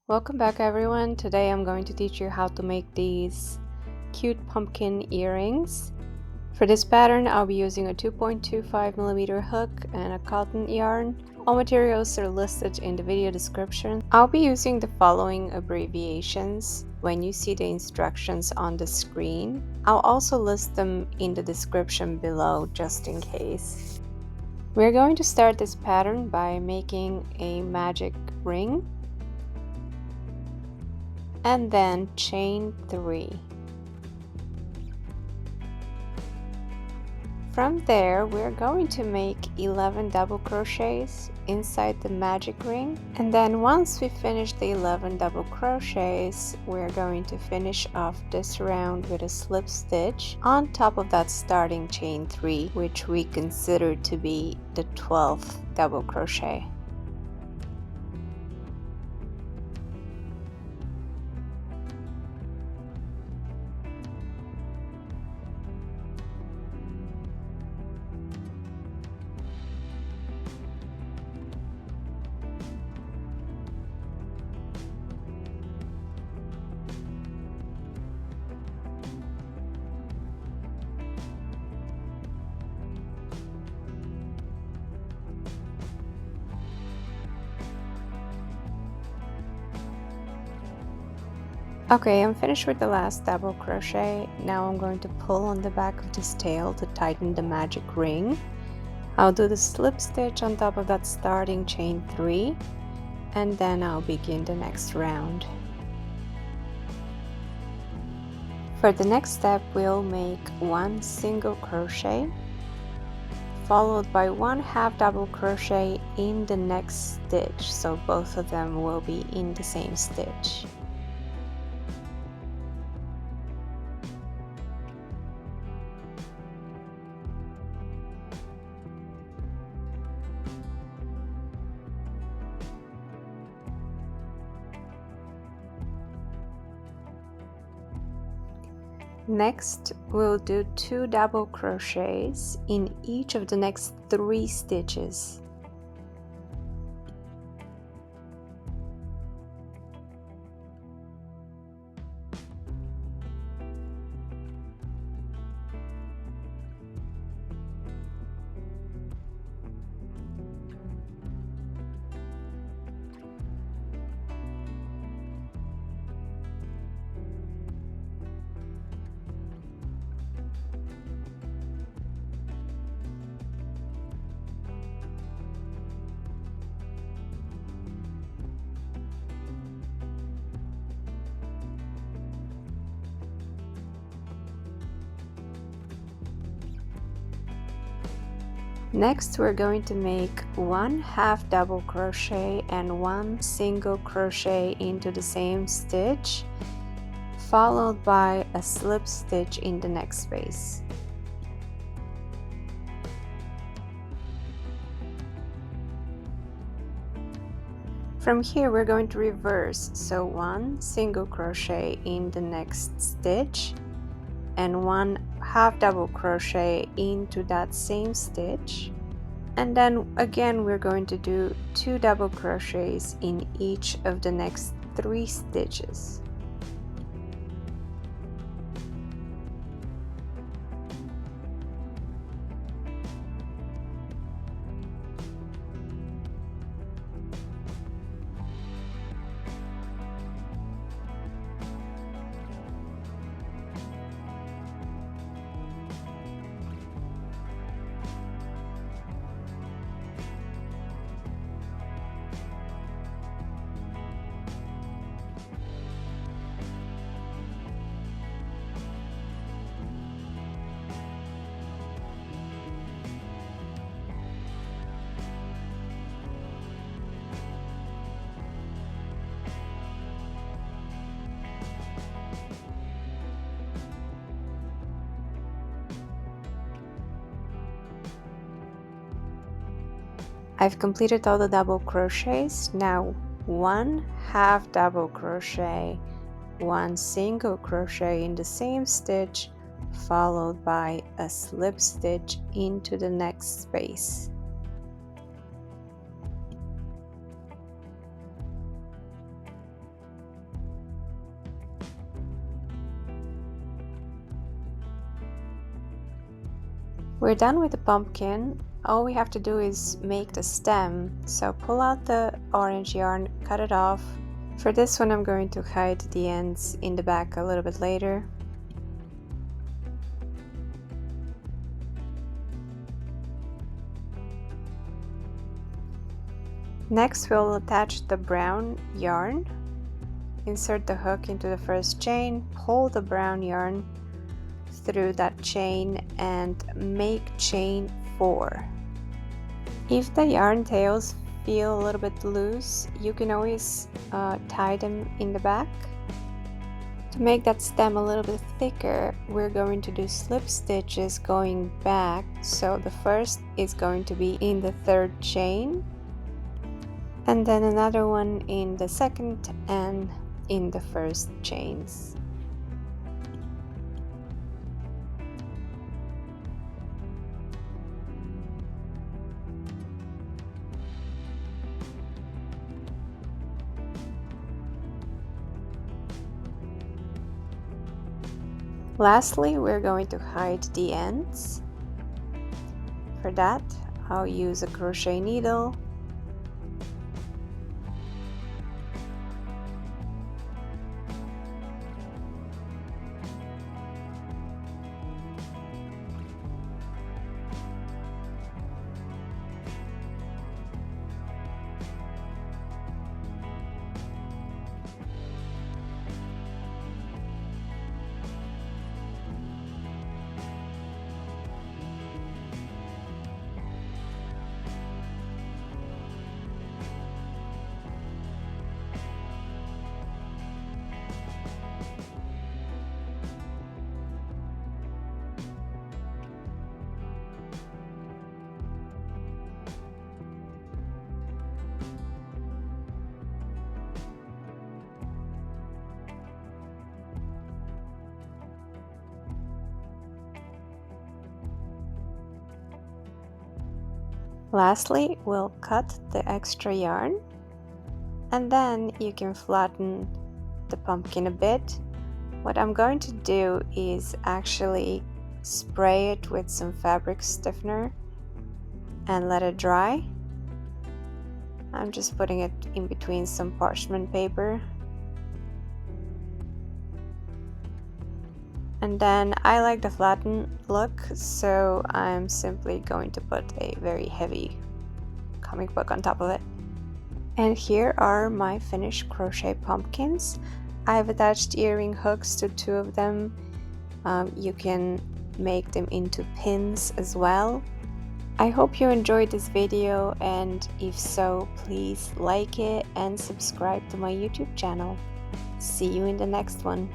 Welcome back everyone. Today I'm going to teach you how to make these cute pumpkin earrings. For this pattern I'll be using a 2.25mm hook and a cotton yarn. All materials are listed in the video description. I'll be using the following abbreviations when you see the instructions on the screen. I'll also list them in the description below just in case. We're going to start this pattern by making a magic ring and then chain 3. From there we're going to make 11 double crochets inside the magic ring, and then once we finish the 11 double crochets we're going to finish off this round with a slip stitch on top of that starting chain 3, which we consider to be the 12th double crochet. Okay, I'm finished with the last double crochet. Now I'm going to pull on the back of this tail to tighten the magic ring. I'll do the slip stitch on top of that starting chain 3, and then I'll begin the next round. For the next step we'll make one single crochet followed by one half double crochet in the next stitch, so both of them will be in the same stitch. Next, we'll do 2 double crochets in each of the next 3 stitches. Next, we're going to make one half double crochet and one single crochet into the same stitch, followed by a slip stitch in the next space. From here we're going to reverse, so one single crochet in the next stitch and one half double crochet into that same stitch, and then again we're going to do 2 double crochets in each of the next 3 stitches. I've completed all the double crochets. Now one half double crochet, one single crochet in the same stitch, followed by a slip stitch into the next space. We're done with the pumpkin. All we have to do is make the stem. So pull out the orange yarn, cut it off. For this one I'm going to hide the ends in the back a little bit later. Next we'll attach the brown yarn. Insert the hook into the first chain, pull the brown yarn through that chain and make chain 4. If the yarn tails feel a little bit loose, you can always tie them in the back. To make that stem a little bit thicker, we're going to do slip stitches going back. So the first is going to be in the 3rd chain, and then another one in the 2nd and in the 1st chains. Lastly, we're going to hide the ends. For that, I'll use a crochet needle. Lastly, we'll cut the extra yarn, and then you can flatten the pumpkin a bit. What I'm going to do is actually spray it with some fabric stiffener and let it dry. I'm just putting it in between some parchment paper. And then I like the flattened look, so I'm simply going to put a very heavy comic book on top of it. And here are my finished crochet pumpkins. I've attached earring hooks to 2 of them. You can make them into pins as well. I hope you enjoyed this video, and if so, please like it and subscribe to my YouTube channel. See you in the next one.